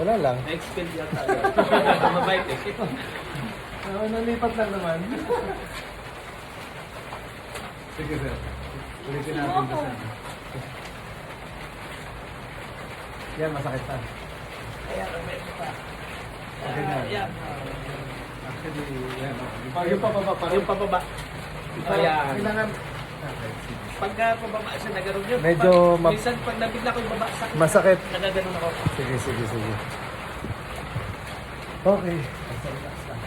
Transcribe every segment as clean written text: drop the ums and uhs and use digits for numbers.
Wala lang. Na-expel yata. Mabait eh. Oo, nalipat lang naman. Sige, sir. Ulitin natin ito, sir. Yan, masakit pa. Ayan, mabait pa. Okay na. Ayan. Actually, yan. Yung papaba pa. Yung pababa. Ayan. Kailangan. Pagka pababa siya, nagano'n yun. Medyo Minsan pag nabigla ko yung baba, sakit. Masakit. Nagaganon ako. Sige, sige, sige. Okay. Relax lang.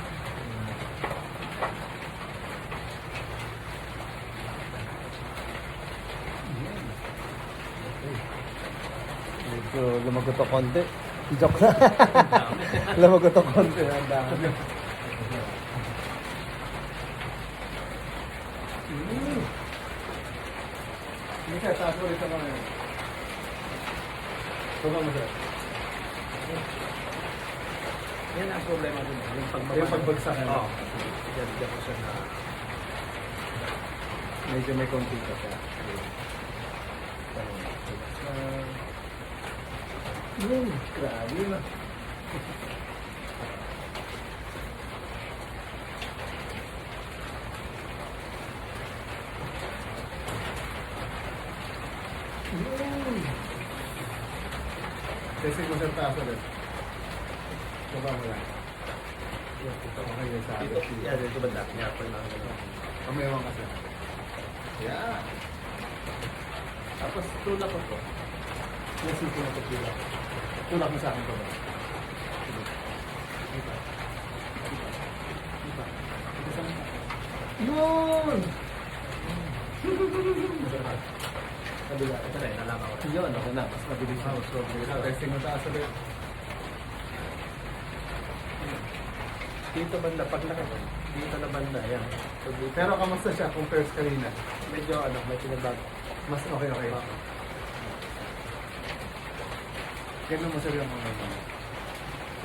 Medyo lumagot ako konti. Joke na. Lumagot ako konti. Ang dami. Hindi ka, taas ulit ako ngayon. Tuma mo sir. Yan ang problema din. Yung pagbagsak. Oo. Diyan ko siya na... Medyo may konti ka siya. Grabe na. Kasi mo sa taas ulit. Baba mo lang. Ito mo kayo sa Dito. Yan, dito banda. Yan, pag lang gano'n. Pamayawan ka sir. Yeah. Tapos tulak ko to. Yes, yung pinatutulak. Tulak mo sa akin ko ba? Yun! Kabila. Ito na, nalaman ko. Yun, okay na. Mas mabilis na. So, testing mo taas ulit. Dito banda, pag laki ko. Dito na banda, yan. So, dito, Pero kamusta siya compared sa kanina? medyo ano, may pinagbago. Mas okay. Ganun mo sir yung mga ito.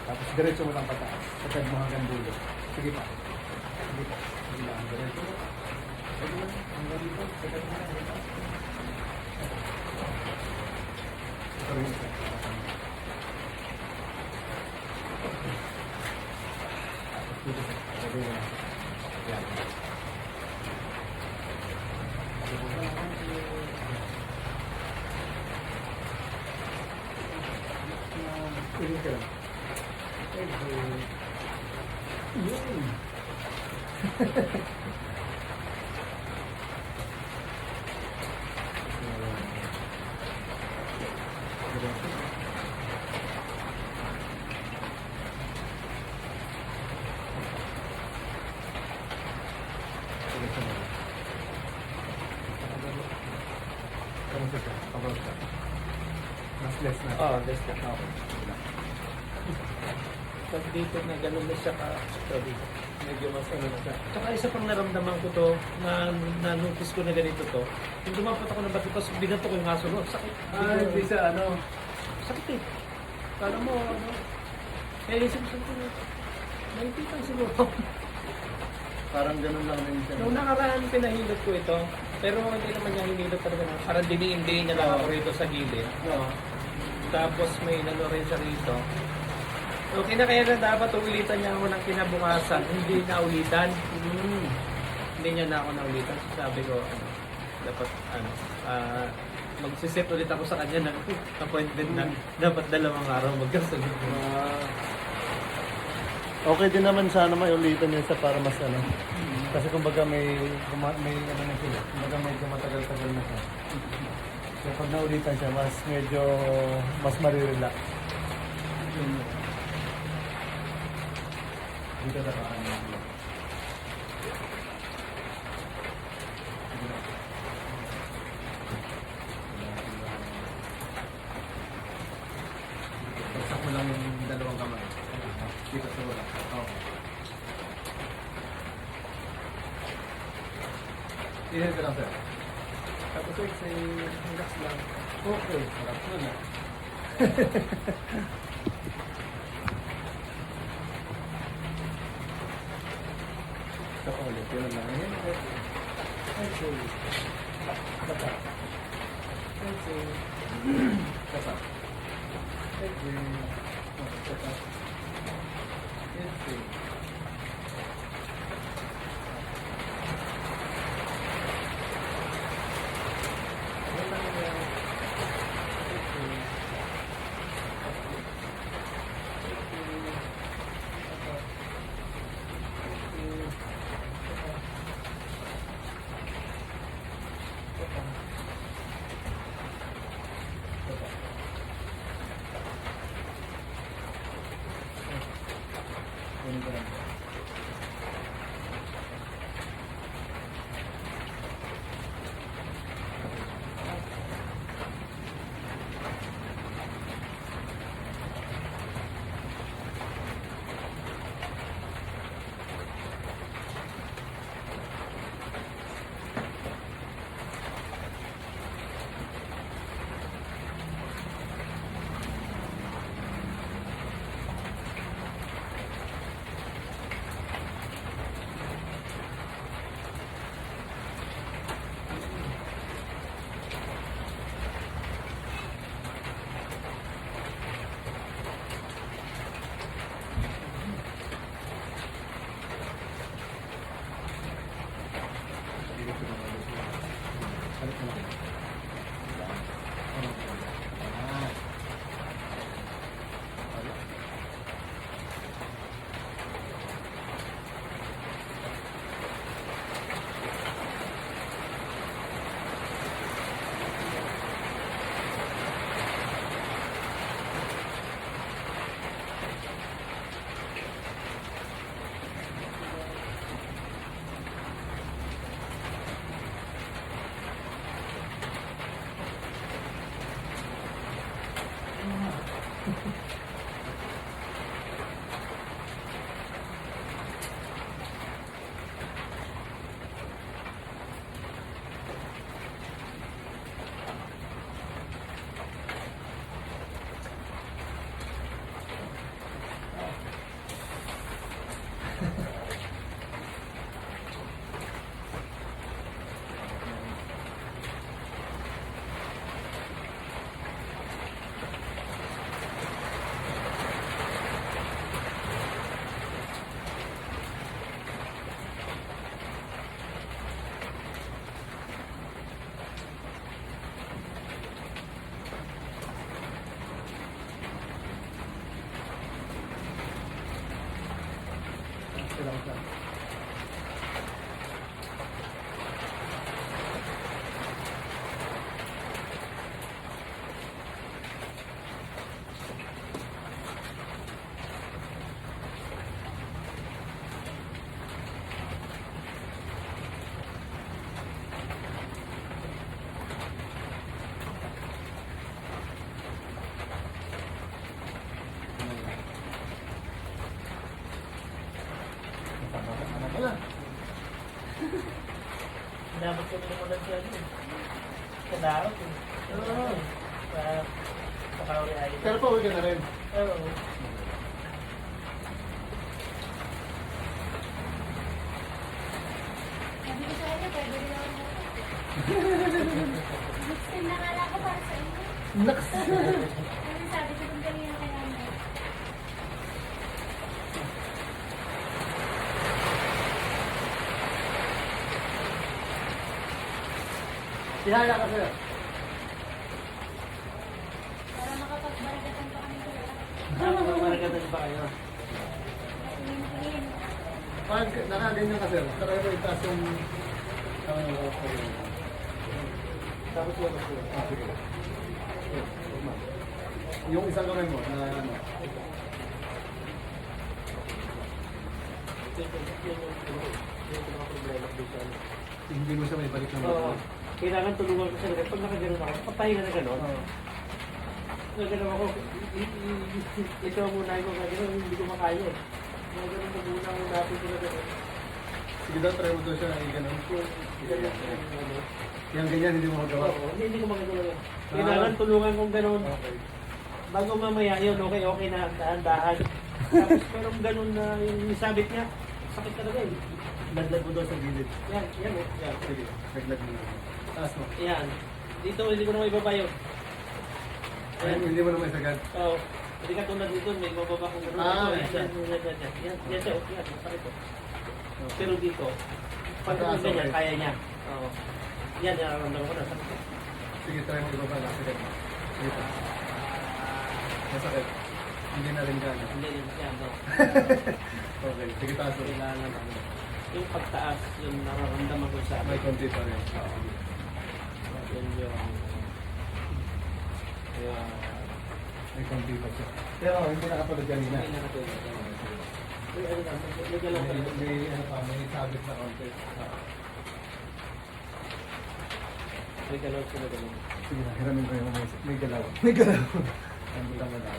Tapos diretso mo lang pataas. Patag mo hanggang dulo. Sige pa. Sige pa. Sige lang. Diretso mo. Sige lang. Hanggang dito. Patag mo lang. Dito. Ito rin siya. Tapos dito siya. Sabi mo lang. Yan. Ini ka lang. Yun. Kamusta siya? Kamusta? Mas less na. Oo, less na. Okay. Pag dito na gano'n na siya ka-study, medyo mas ano na siya. Tsaka isa pang naramdaman ko to, na-notice ko na ganito to, yung dumapat ako ng bato, tapos binato ko yung aso, no? Sakit. Hindi siya ano. Sakit eh. Kala mo, ano? Eh, isip ko, nahipitan siguro. Parang ganun lang din siya. Nung nakaraan, pinahilot ko ito, pero hindi naman niya hinilot talaga na. Parang diniin-diin niya lang ako rito sa gilid. Oo. Tapos may nano rin siya rito. Okay na kaya na dapat ulitan niya ako ng kinabukasan. Hindi na ulitan. Hindi niya na ako naulitan. So sabi ko, dapat magsiset ulit ako sa kanya ng appointment na dapat 2 araw magkasunod. Okay din naman sana may ulitan yun sa para mas ano. Kasi kumbaga may ano na sila. Kumbaga medyo matagal-tagal na siya. So pag naulitan siya, mas medyo mas marirelax. Dito na paano. Pagsak mo lang yung 2 kamay. Dito sa wala. Okay. Ilan ka lang sir? Tapos say, relax lang. Okay. Sarap nun ah. Ito pa ulit. Yun lang. Ayan. Okay. Bata. Okay. Bata. Okay. Kunin ko lang. Balik mo lang. Ah. Balik. Salamat lang. Ano pala? Dapat ko naman siya din. Sa dapat eh. Oo. Sa Kauri Island. Pero pauwi ka na rin. Oo. Sabi ko sa kanya, pwede rin ako mo. Next time na nga lang ako para sa inyo. Naks! Kasi sabi ko kung kanina kaya mo. Tihaya ka sir. Para makapagbaragatan pa kami sa Maragatan pa kayo. tingin-tingin. Pag nakaganyan ka sir, saka ito itaas yung tapos yung sige. Yes, tama. Yung isang kamay mo na ano. Hindi mo siya may balik ng Oo. Kailangan tulungan ko siya. Pag nakaganon ako, papahinga na gano'n. Oo. Nagano'n ako, ito muna yung mga gano'n, hindi ko makaya eh. Mga gano'n na muna ang dati ko na gano'n. Sige daw, try mo daw siya ay ganun. Yung ganyan, hindi mo magawa. Oo, hindi ko magagawa yun. Kailangan tulungan kong gano'n. Okay. Bago mamaya yun, okay na, dahan-dahan. Tapos merong gano'n na yung sabit niya, sakit talaga eh. Laglag mo daw sa gilid. Yan, yan eh. Yan. Sige, laglag mo. Taas mo. Yan. Dito, hindi ko na may babayo. Ay, hindi mo naman isagad. Oo. Hindi ka tulad dito, may bababa kong gano'n. Ah, Yan, isa. yan siya, okay, masakit to. Pero dito, pag Pagka- ganyan, kaya niya. Oo. Yan, nararamdaman ko na, sakit. Sige, try mo ibaba lang. Sige. Sige pa. Masakit. Hindi na rin gano'n. Hindi din siya, no. Okay, sige taas ulit. Kailangan ano. Yung pagtaas, yung nararamdaman ko sa May konti pa rin. Yun yung... Kaya... May konti pa siya. Pero hindi nakapagod kanina. Hindi na natulog. Uy, ano na, nagalaw ka na. May ano pa, may sabit na konti. May galaw sila galaw. Sige na, hiramin ko yung may galaw. May galaw. Ang tama na.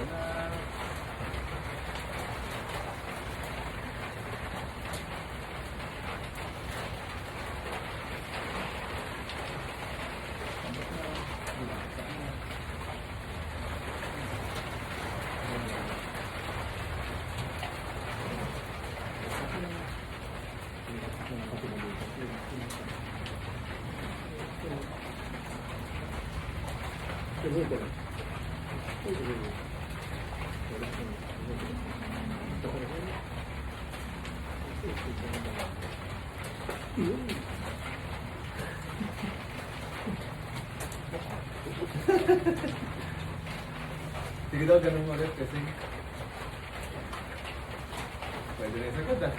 Sige daw, ganun mo ulit kasi pwede rin sa ganda.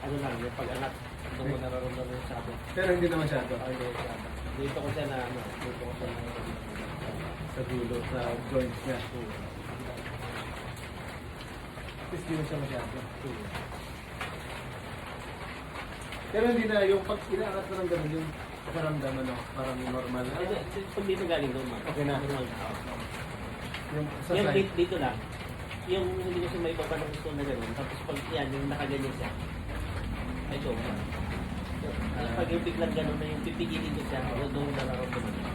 Ano lang, yung pag-anak. Doon ko nararamdaman yung sabi. Pero hindi na masyado. Dito ko siya na ano, dito ko siya na Sa dulo, sa joints niya. Tapos hindi na siya masyado. Pero hindi na, yung pag inaangat mo ng ganun, yung pakaramdam, ano, parang normal. Pag dito galing doon, Okay na. Normal. Yung sa Yung side. dito lang, yung hindi ko siya may baba ng gusto na gano'n, tapos pag yan, yung nakaganyan siya, ay so, pag yung biglang gano'n na yung pipigilin ko siya, doon nararamdaman ko.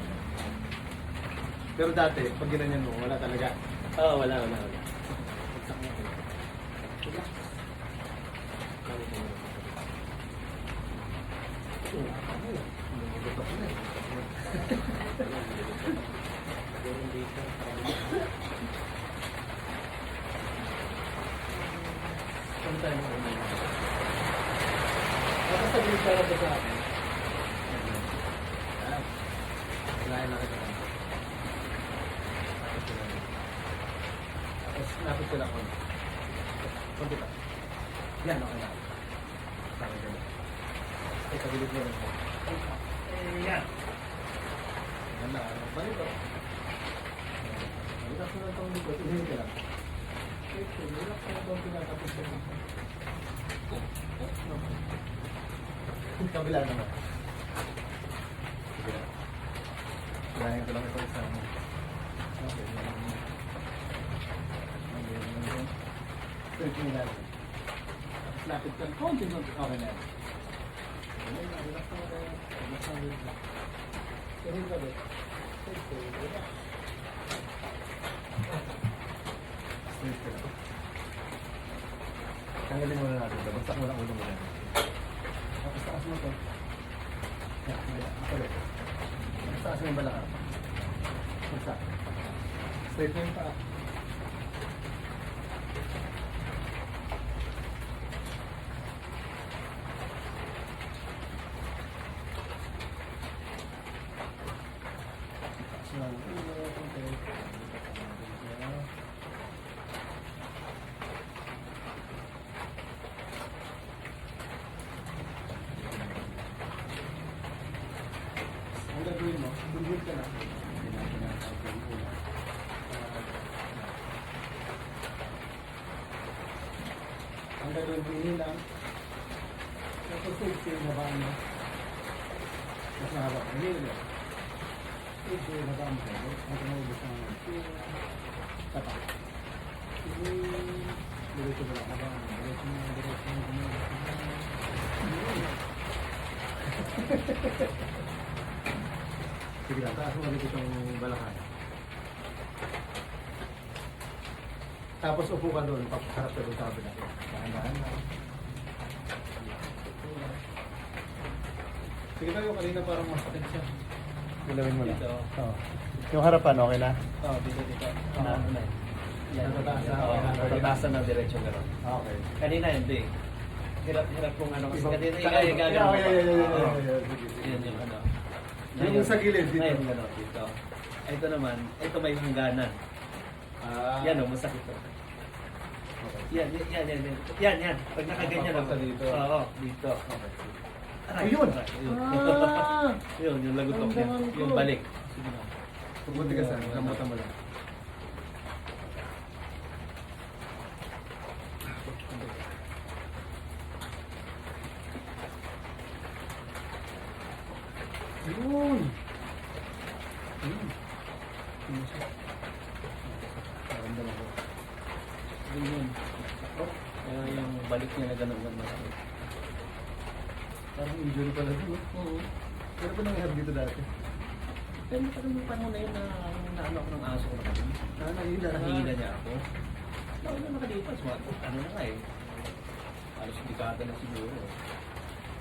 Pero dati, pag ginanyan mo, wala talaga. Oo, wala. Ano tayo mo? Tapos sabihin ka lang sa akin. Kailangan na kita. Tapos lapit sila ko. Kunti pa. Yan, okay na. Sabi ka na. Eh, kabilit mo rin. Yan. Yan na. Balik ko. Relax mo lang itong likod. Ilahin ka lang. Relax mo lang itong pinatapos ko. Kabila naman. Kabila. Kailangan ko lang ito isama. Okay. Search mo natin. Tapos lapit ka. Konti. Okay na yan. Okay na. Relax mo na. Relax mo na. Kasi ka ba? Relax. Straight ka lang. Tanggalin muna natin ito. Bagsak mo lang ulo mo lang. Tapos taas mo ito. Yan, yan. Ulit. Tapos taas mo yung balakang. Bagsak. Straight mo yung paa. Taas mo lang ulo. Okay. Ang gagawin mo, bulbul ka na. Ang gagawin mo, inilang. Tapos yung nabaan mo. Mas mahaba. Inilang. Yung nabaan mo. Ang tumulog sa mga. Tapak. Diretso mo lang. Nabaan mo. Diretso mo. Diretso mo. Sige lang, taas mo ulit itong balakang. Tapos upo ka doon, papaharap ka doon sa kabila. Dahan-dahan lang. Sige tayo, kanina parang masakit siya. Gulawin mo lang. Dito? Oo. Yung harapan, okay na? Oo, dito. Oo. Ano na yan. Natataas na, Oo, okay na. natataasan ng diretsyo gano'n. Okay. Kanina hindi. Hirap kung ano kasi kanina Yeah, gagano pa. yeah. Oo. Sige, sige. Yan yung ano. Yung sa gilid dito. Ngayon gano'n dito. Ito naman, ito may hangganan. Ah. Yan o, masakit to. Okay. Yan. Pag nakaganyan Papunta ako. dito. Oo, dito. Okay. Aray, Ayun! aray, Ayun. Ah! Yun, yung lagutok niya. Ramdaman ko. Yung balik. Sige na. Pumunti ka saan? Gamutan mo lang. Yun! Yun. Naramdaman ko. Yun. Oh, kaya yung balik niya na gano'n masakit. Parang injury pala ito. Oo. Pero ba nangyari dito dati? Pero matagal yung panahon na yun na naano ako ng aso ko na kami. Nahihila. Nahihila niya ako. Lalo na nakalipas. Ano na nga eh. Alos dekada na siguro.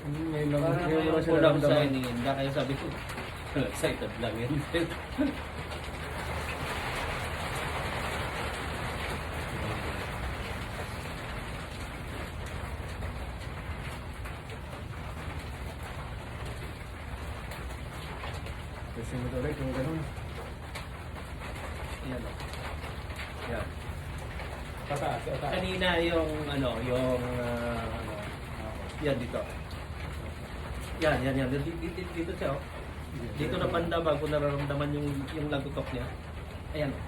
Ngayon lang. Parang Ngayon lang yung sila kulang sa naramdaman. ininda. Kaya sabi ko, excited lang yan. Kasi mo ito ulit yung ganun. Yan o. Yan. Pataas, pataas. Kanina yung yan dito. Yan. Dito siya oh. Dito na banda bago nararamdaman yung lagutok niya. Ayan oh.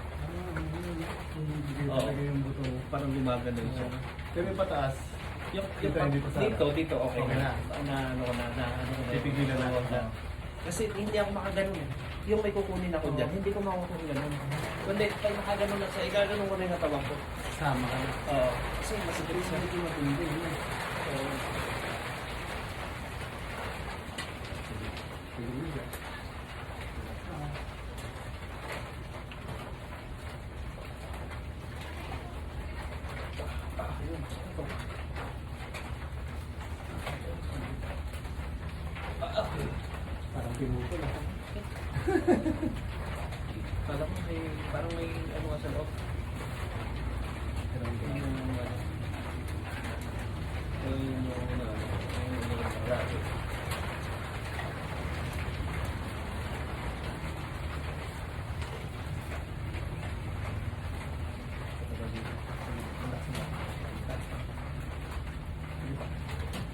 Hindi Oo. talaga yung buto. Parang gumagano siya. Pero yung pataas, Yung Dito sa dito okay, Okay na. na. Ano ko na. Tipigilan na. Oo. Kasi hindi ako makaganon eh. Yung may kukunin ako dyan, hindi ko makukuha ganun. Kundi pag nakaganon na siya, igaganon ko na yung katawan ko. sama ka na. Oo. Kasi masakit siya. Hindi matindi. Oo. Parang pinutol ako. Parang may ano ka sa loob.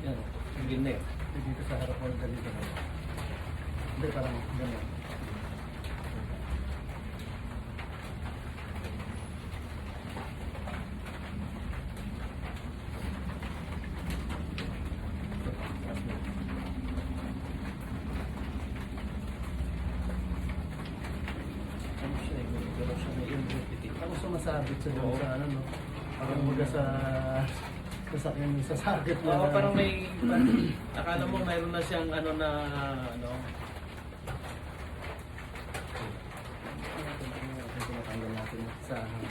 Yan, higil na yun. Dito sa harap ko dito. Hindi, parang gano'n. Ano siya eh, gano'n siya na yung repetit. Parang sumasabit sa Oo. sa ano, no? Parang mga sa sakyan sa sakit na. Oo, parang may, akala mo mayroon na siyang ano na, ano, Tinatanggal natin sa ano.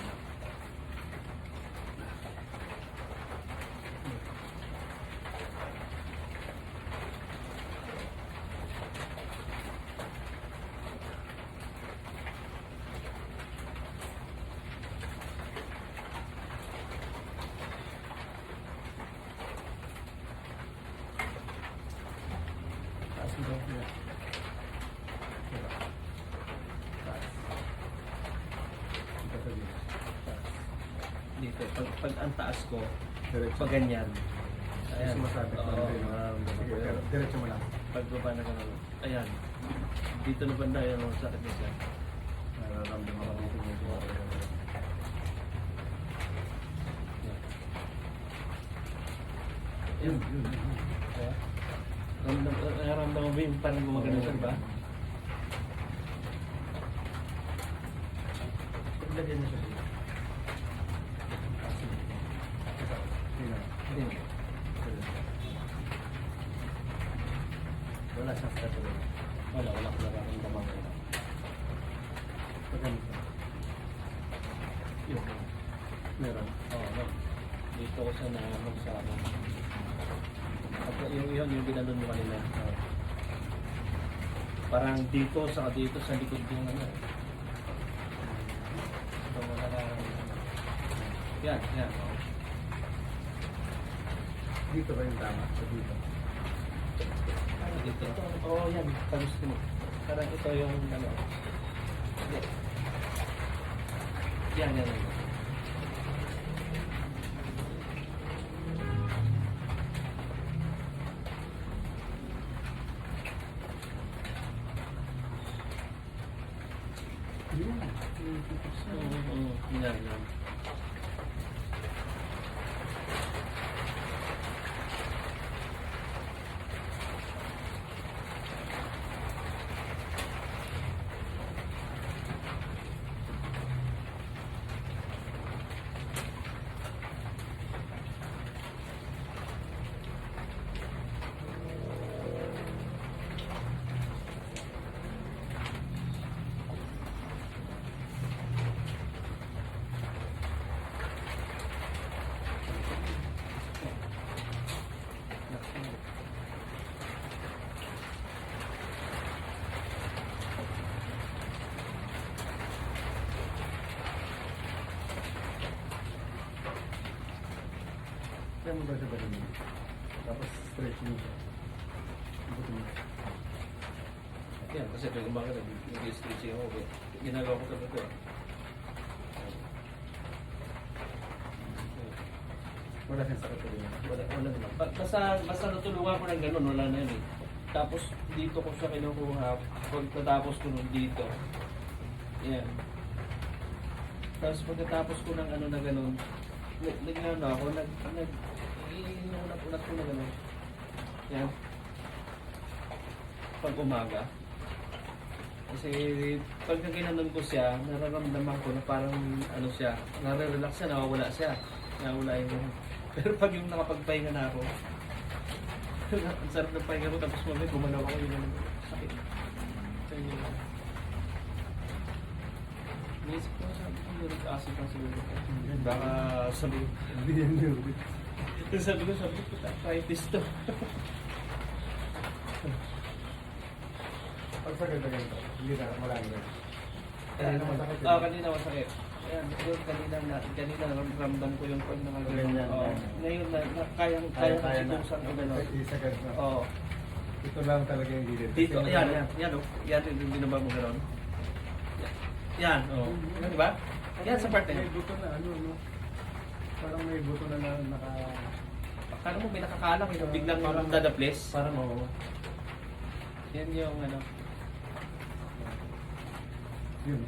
Taas mo daw niya. Taas. Ito sa dito. Taas. dito, pag ang taas ko, Diretso. pag ganyan, Ayan. Sumasabit Oo. lang din. Sige, pero diretso mo lang. Pag baba na gano'n, ayan, dito na banda, yan ang sakit niya siya. Nararamdaman ko dito medyo okay. Yun. Kaya, naramdaman mo ba yung parang gumagano siya, di ba? Paglagyan niya siya dito. Hindi. Wala siyang stress ulit. Wala ko nararamdaman ko. Pag ganito. Yun. Meron. Oo, no. Dito ko sa naamag sa ano. At yung ginanon mo kanina. Parang dito, saka dito sa likod yung ano. Yan, yan. Oh. Dito ba yung tama? Sa dito. Dito. Oo, yan. Tapos mo. Parang ito yung ano. Yan. Yan, yan. Yan. Yun. Yan, yan. Kaya mo ba siya ba rin? Tapos stretch mo siya. Buto mo. Yan, kasi pag umaga nag-stretching ako. Ginagawa ko talaga ito. Wala siyang sakit ulit. Wala naman. Basta natulungan ko ng ganun, wala na yun eh. Tapos dito ko siya kinukuha. Pag natapos ko nun dito. Yan. Tapos pagkatapos ko ng ano na ganun, nag-ano ako, inuunat-unat ko na gano'n. Yan. Pag umaga. Kasi pag ginanon ko siya, nararamdaman ko na parang ano siya, nare-relax siya, nawawala siya. Nawawala yung pero pag yung nakapagpahinga na ako, ang sarap ng pahinga ko, tapos mamaya gumalaw ako yung sakit. So yun yun. Naisip ko, sabi ko, uric acid ang siguro. Baka sabi, Hindi yan yun. sabi ko, arthritis to. Pag sa ganda ganito, hindi na, marami na. Kanina masakit yun. Kanina masakit. Ayan, yun, kanina ramdam ko yung pag nakagano. Ganyan, Oo. ganyan. Ngayon na kayang Kaya na. situsan ko gano'n. Isagad na. Oo. Ito lang talaga yung gilid. Dito, Kasi yan, yan. Yan, oh. Yan, yung binaba mo gano'n. Yan, oh. Yan, di ba? Yan, sa part na May yan. buto na, ano, no? Parang may buto na naka... Akala mo may nakakalang, yung biglang dadaples. Parang, oo. Yan yung ano. Yun.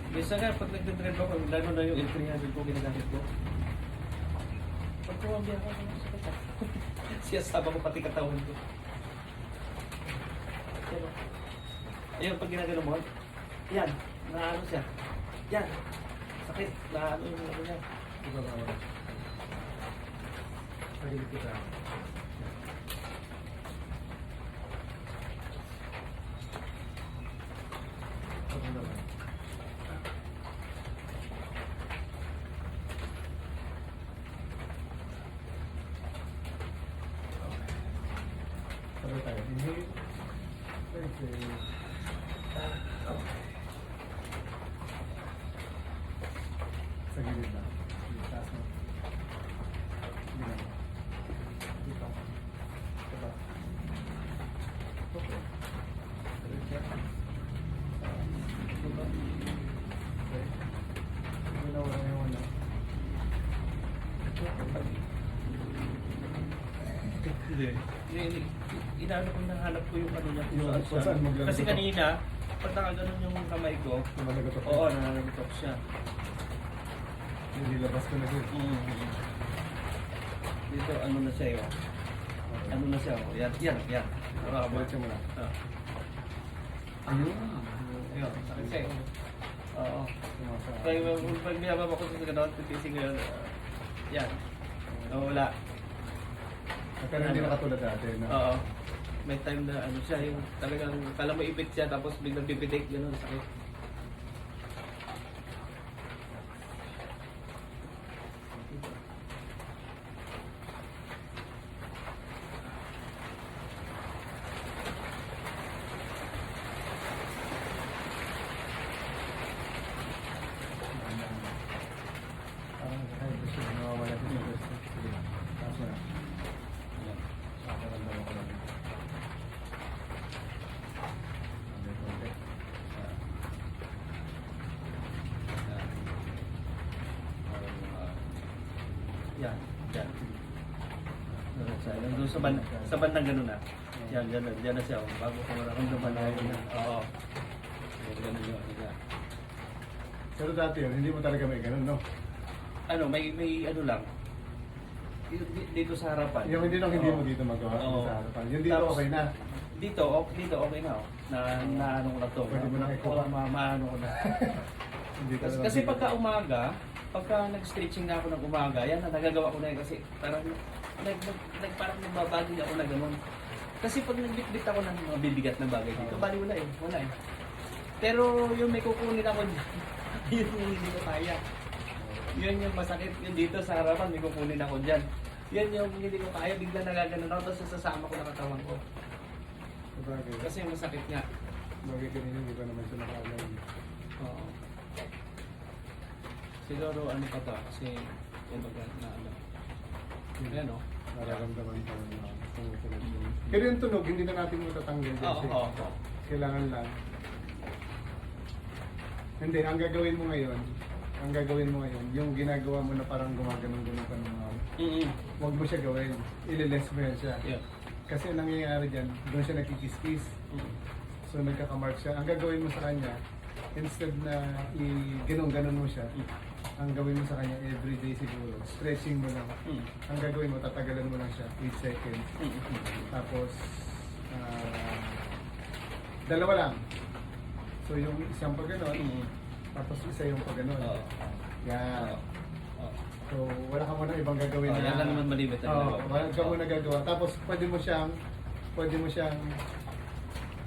Minsan nga, pag nagdadrive ako, lalo na yung L300 ko, ginagamit ko. Pag kumambi ako, ano sa kata? Siyasaba ko pati katawan ko. Yan o. Ayun, pag ginagano mo, yan, naano siya. Yan, sakit, naano yung ano niya. Ito ba ako? Pagilid kita. Ito naman. Sabay tayo. Inhale. Exhale. Sa gilid na. Taas mo. Gilid. Dito. Diba? Okay. Diretso. Diba? Okay. Ginawa na yung ano. Hindi. Inaano ko, nahanap ko yung ano niya. Yung kung kung saan maglalagot Kasi ako. kanina, pag nakaganon yung kamay ko, Lumalagot ako. oo, nananagot siya. Hindi labas ko na din. Dito, ano na siya yun. Ano na siya, oh. Yan, yan, yan. Diretso mo na. Ah. Ayun. Ayun, sakit siya eh. Oo. Tumasa. Pag binababa ko sa gano'n, titising ko yun. Yan. Nawala. Pero hindi nakatulad dati. No? Oo. May time na ano siya, yung talagang kala mo ipit siya tapos biglang pipitik, gano'n, sakit. doon sa bandang ganun na. Yan, dyan na siya. Bago ko mararamdaman na yun. Oo. Ganun yun. Yan. Pero dati yun, hindi mo talaga may ganun, no? Ano, may ano lang. Dito sa harapan. Yung hindi Oo. mo dito magawa Oo. sa harapan. Yung dito Tapos, okay na. Dito okay na. Oh. Na ano ko na to. Pwede mo na ikuha. Maano ko na. Hindi ka naman Kasi dito. pagka umaga, pagka nag-stretching na ako ng umaga, yan na nagagawa ko na yun kasi parang parang nagbabali ako na gano'n. Kasi pag nagbitbit ako ng mga bibigat na bagay dito, bali wala eh. Pero yung may kukunin ako dyan, yun yung hindi ko kaya. Yun yung masakit, yun dito sa harapan, may kukunin ako dyan. Yan yung hindi ko kaya, bigla nagaganon ako, tapos sasama ko na katawan ko. Sabagay. Kasi masakit nga. Bagay kanina, hindi ko naman siya nakaalam. Oo. Siguro ano pa to, kasi yung na ano. Ayan o. Nararamdaman pa ng mga tumutunog. Pero yung tunog, hindi na natin matatanggal din Oo, siya. oo. Kailangan lang. Hindi, ang gagawin mo ngayon, yung ginagawa mo na parang gumaganon-ganon ka ng mga, huwag mo siya gawin. Ililes mo yan siya. Yeah. Kasi ang nangyayari dyan, doon siya nagkikis-kis. So nagkakamark siya. Ang gagawin mo sa kanya, instead na i-ganon-ganon mo siya, ang gawin mo sa kanya everyday siguro, stretching mo lang. Ang gagawin mo, tatagalan mo lang siya 8 seconds. Tapos, dalawa lang. So yung isang pag ganon, tapos isa yung pag ganon. Oo. Yan. Oo. So wala ka muna ibang gagawin Yan lang naman malimit. wala ka muna gagawa. Tapos pwede mo siyang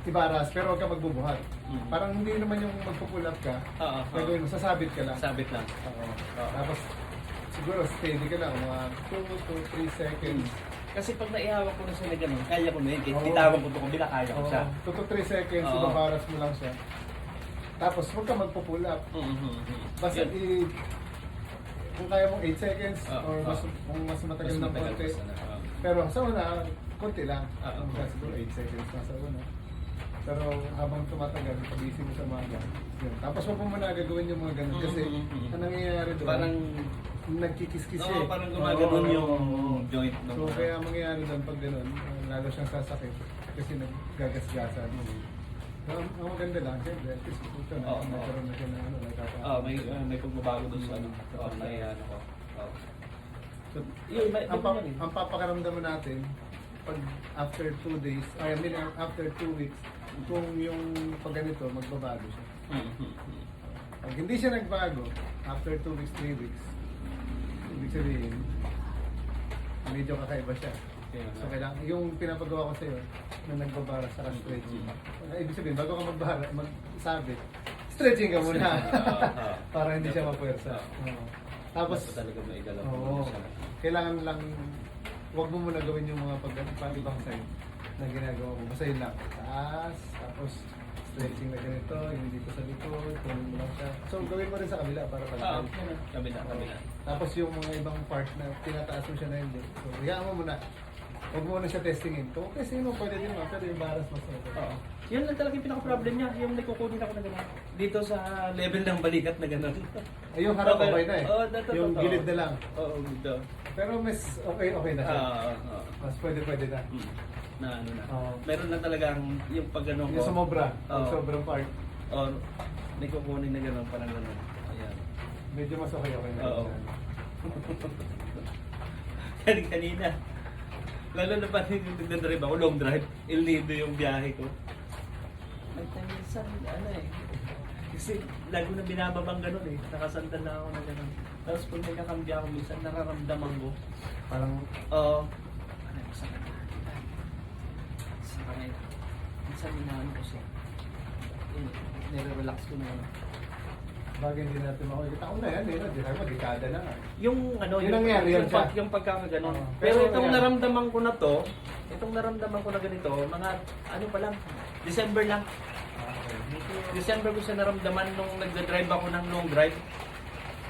ibaras, pero huwag ka magbubuhat. Parang hindi naman yung magpo-pull up ka, Oo. gagawin mo, sasabit ka lang. Sabit lang. Oo. Tapos siguro steady ka lang, mga 2 to 3 seconds. Kasi pag naihawak ko na siya na gano'n, kaya ko na yun. Oo. Bitawan ko ito kung kaya ko siya. 2 to 3 seconds, Oo. ibabaras mo lang siya. Tapos huwag ka magpo-pull up. Basta Yun. kung kaya mong 8 seconds, or Oo. kung mas matagal ng matagal konti. pa sana. Oo. Pero sa una, konti lang. Oo. Siguro 8 seconds na sa una. Pero habang tumatagal, pag-isip mo sa mga yun. Tapos huwag mo muna gagawin yung mga ganun. Kasi ang nangyayari doon, Parang, nagkikis-kis oo, eh. parang gumagano'n Oo. yung joint. So kaya ang mangyayari doon pag ganun, lalo siyang sasakit kasi naggagasgasan. So, ang maganda lang, siyempre, at least ito na, Oo. nagkaroon na siya ng ano, may pagbabago doon sa ano. Oo, may ano ko. Oo. So, Yun, may ang, yan eh. ang papakaramdaman natin, pag after 2 days, I mean after 2 weeks, kung yung pag ganito, magbabago siya. Pag hindi siya nagbago, after 2 weeks, 3 weeks, ibig sabihin, medyo kakaiba siya. So kailangan, yung pinapagawa ko sa'yo, na nagbabara sa stretching. Ibig sabihin, bago ka magsabit, stretching ka muna. Para hindi siya mapuwersa. Oo. Tapos, talaga may igalaw oo, kailangan lang, huwag mo muna gawin yung mga pag-ibang side na ginagawa mo. Basta yun lang. Taas, tapos stretching na ganito, yung dito sa likod, tuloy mo lang siya. So gawin mo rin sa kabila para pag Kabila. Tapos yung mga ibang part na tinataas mo siya na hindi. So hayaan mo muna. Huwag mo na siya testingin. Kung testingin mo, pwede din mo. Pero yung baras mas okay. Oo. Yan lang talaga yung pinaka-problem niya. Yung nagkukunin ako na gano'n. Dito sa level ng balikat na gano'n. Ay, yung harap Okay. okay na eh. Oo, Yung totoo. gilid na lang. Oo, dito. Pero mas okay na siya. Oo. Mas pwede na. Na ano na. Oo. Meron na talagang yung pag gano'n ko. Yung sumobra. Oo. Yung sobrang part. Oo. May kukunin na gano'n, parang gano'n. Ayan. Medyo mas okay na. Oo. Kanina. Lalo na pati yung nagdadrive ako, long drive. El Nido yung biyahe ko. May time minsan, ano eh. Kasi lagi na binababang gano'n eh. Nakasandal na ako na gano'n. Tapos pag may kakambya ako minsan, nararamdaman ko. Parang, Oo. Ano yung masakit na? Saka ngayon. Minsan inaano ko siya. Nire-relax ko na ano. bagay hindi natin makikita. Ako na yan, eh. Di tayo dekada na. Yung ano, Yung nangyari yan siya. yung pagkakaganon. Oo. Pero Pero itong yan. naramdaman ko na to, itong naramdaman ko na ganito, mga ano pa lang, December lang. December ko siya naramdaman nung nagda-drive ako ng long drive.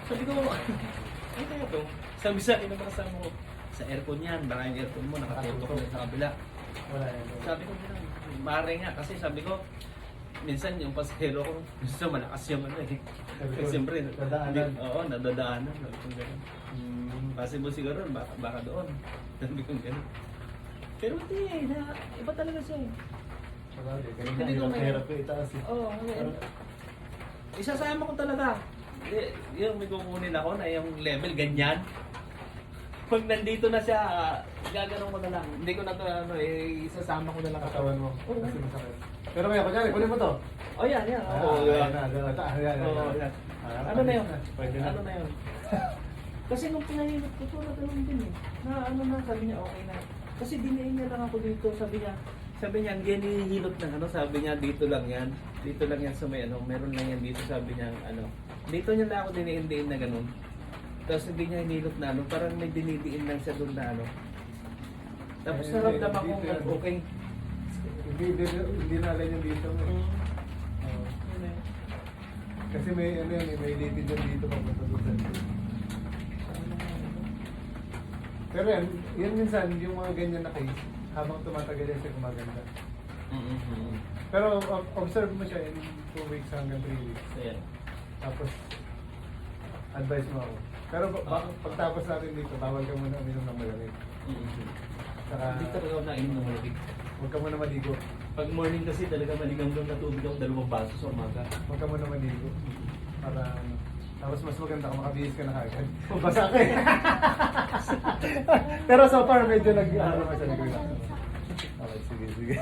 Sabi ko, ano kaya to? Sabi sa akin ng mga kasama ko, sa aircon yan, baka yung aircon mo nakatutok na sa kabila. Wala yan. Sabi ko, maaari nga, kasi sabi ko, minsan yung pasahero ko, gusto malakas yung ano eh. Kasi siyempre, Dadaanan. Oo, nadadaanan. Sabi ko gano'n. Possible siguro, baka doon. Sabi ko gano'n. Pero hindi eh, iba talaga siya eh. Sabagay, kanina Hindi ko may- hirap ko itaas eh. Oo, isasama ko talaga. Yung may kukunin ako na yung level, ganyan. Pag nandito na siya, gaganon ko na lang. Hindi ko na to, isasama ko na lang Katawan mo. Oo. Kasi masakit. Pero kaya, kunyari, kunin mo to. Oh, yan, yan. Ah, Oo, yan yan. na, yan. Oo, yan. Ah, Ano na yun? Pwede na. Ano na yun? Kasi nung pinahilot ko, puro ganun din eh. Na ano na, sabi niya, okay na. Kasi dinayin niya lang ako dito, sabi niya, hindi yan hinihilot ng ano, sabi niya, dito lang yan sa may ano, meron lang yan dito, sabi niya, ano, dito niya lang ako diniin na ganun. Tapos hindi niya hinilot na ano, parang may dinidiin lang siya doon na ano. Tapos Ay, naramdaman ko, dito yan. okay. Hindi na alin yung dito. Mm. Oo. Yun eh. Kasi may ano yan, may lipid yan dito pag matulusan. Pero yan minsan, yung mga ganyan na case, habang tumatagal yan siya gumaganda. Mm-hmm. Pero observe mo siya in 2 weeks hanggang 3 weeks. Ayan. Tapos, advice mo ako. Pero pagtapos natin dito, bawal ka muna uminom ng malamig. Mm-hmm. Saka, Hindi talaga ako nainom ng malamig. huwag ka muna maligo. Pag morning kasi talaga maligamgam na tubig ako 2 baso sa umaga. Huwag ka muna maligo. Para, tapos mas maganda kung makabihis ka na kagad. Basa ka eh. Pero so far, medyo nag-ano ka sa nag-relax. Okay, sige.